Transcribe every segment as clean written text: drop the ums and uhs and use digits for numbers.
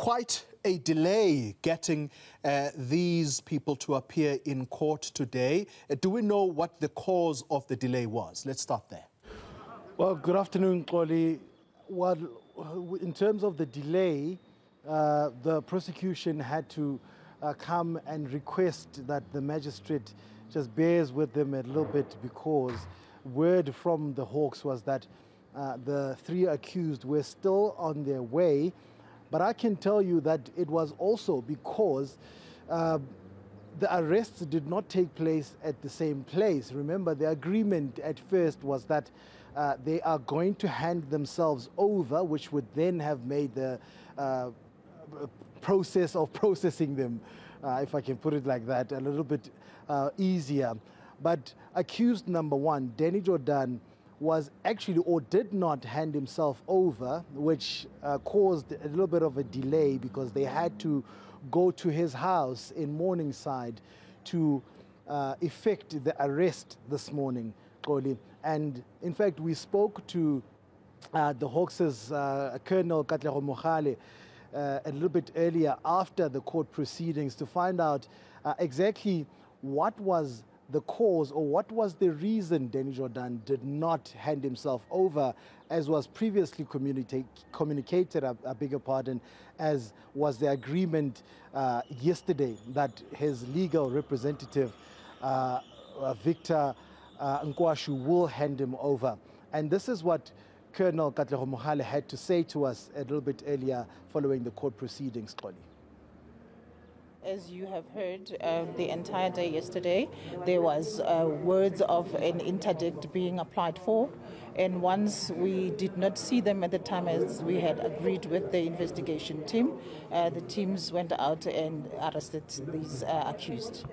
quite a delay getting these people to appear in court today. Do we know what the cause of the delay was? Let's start there. Well, good afternoon, Gronie. Well, in terms of the delay, the prosecution had to come and request that the magistrate just bears with them a little bit, because word from the Hawks was that the three accused were still on their way. But I can tell you that it was also because the arrests did not take place at the same place. Remember, the agreement at first was that they are going to hand themselves over, which would then have made the process of processing them, if I can put it like that, a little bit easier. But accused number one, Jordaan, was actually or did not hand himself over, which caused a little bit of a delay because they had to go to his house in Morningside to effect the arrest this morning, Gronie. And in fact, we spoke to the Hawks' Colonel Katlego Mogale a little bit earlier after the court proceedings to find out exactly what was the cause or what was the reason Jordaan did not hand himself over, as was previously communicated, I beg your pardon, as was the agreement yesterday that his legal representative, Victor Nkwashu, will hand him over. And this is what Colonel Katlego Mogale had to say to us a little bit earlier following the court proceedings, Gronie. As you have heard, the entire day yesterday, there was words of an interdict being applied for. And once we did not see them at the time as we had agreed with the investigation team, the teams went out and arrested these accused.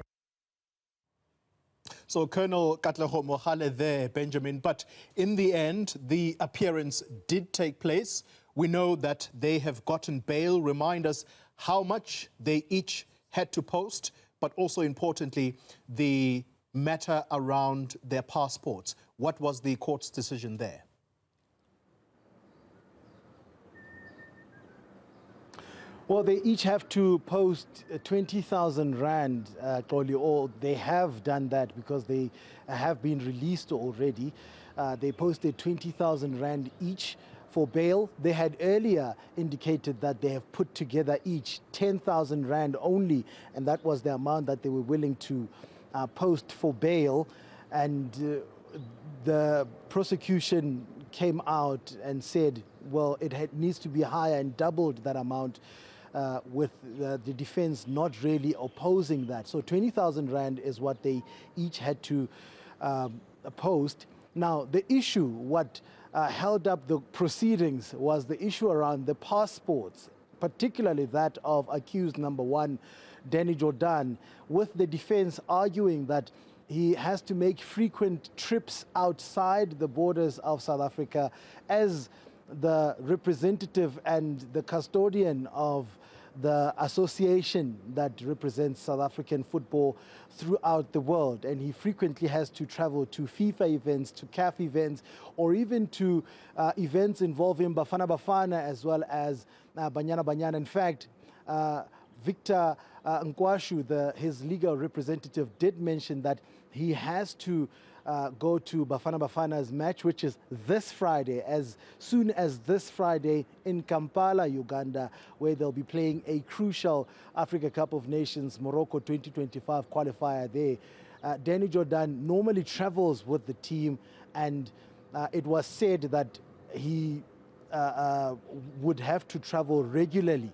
So Colonel Katlego Mogale there, Benjamin, but in the end, the appearance did take place. We know that they have gotten bail. Remind us how much they each had to post, but also importantly, the matter around their passports. What was the court's decision there? Well, they each have to post 20,000 rand, or they have done that because they have been released already. They posted 20,000 rand each for bail. They had earlier indicated that they have put together each 10,000 rand only, and that was the amount that they were willing to post for bail. And the prosecution came out and said, well, it needs to be higher, and doubled that amount, with the defense not really opposing that. So 20,000 rand is what they each had to post. Now, the issue, what held up the proceedings, was the issue around the passports, particularly that of accused number one, Jordaan, with the defense arguing that he has to make frequent trips outside the borders of South Africa as the representative and the custodian of the association that represents South African football throughout the world. And he frequently has to travel to FIFA events, to CAF events, or even to events involving Bafana Bafana as well as Banyana Banyana. In fact, Victor Nkwashu, his legal representative, did mention that he has to go to Bafana Bafana's match, which is this Friday, as soon as this Friday in Kampala, Uganda, where they'll be playing a crucial Africa Cup of Nations Morocco 2025 qualifier there. Jordaan normally travels with the team, and it was said that he would have to travel regularly.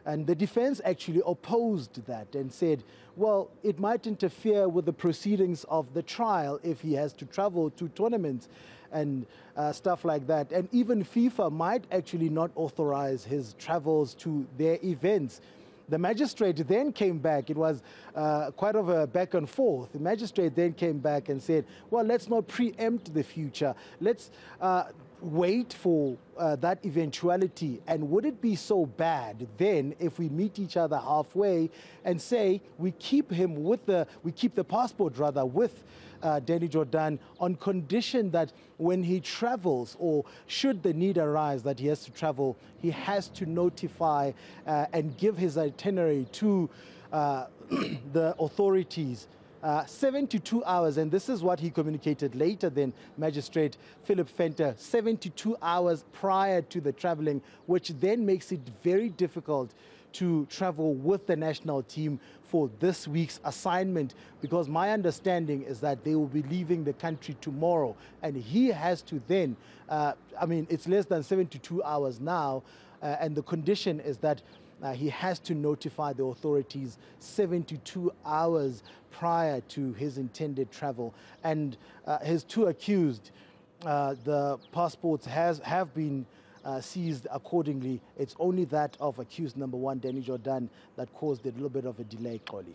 And the defense actually opposed that and said, well, it might interfere with the proceedings of the trial if he has to travel to tournaments and stuff like that. And even FIFA might actually not authorize his travels to their events. The magistrate then came back. It was quite of a back and forth. The magistrate then came back and said, well, let's not preempt the future. Let's wait for that eventuality. And would it be so bad then if we meet each other halfway and say we keep the passport rather with Danny Jordaan, on condition that when he travels, or should the need arise that he has to travel, he has to notify and give his itinerary to the authorities 72 hours, and this is what he communicated later then, Magistrate Philip Venter, 72 hours prior to the traveling, which then makes it very difficult to travel with the national team for this week's assignment, because my understanding is that they will be leaving the country tomorrow, and he has to then, it's less than 72 hours now, and the condition is that he has to notify the authorities 72 hours prior to his intended travel. And his two accused, the passports have been seized accordingly. It's only that of accused number one, Danny Jordaan, that caused a little bit of a delay, Gronie.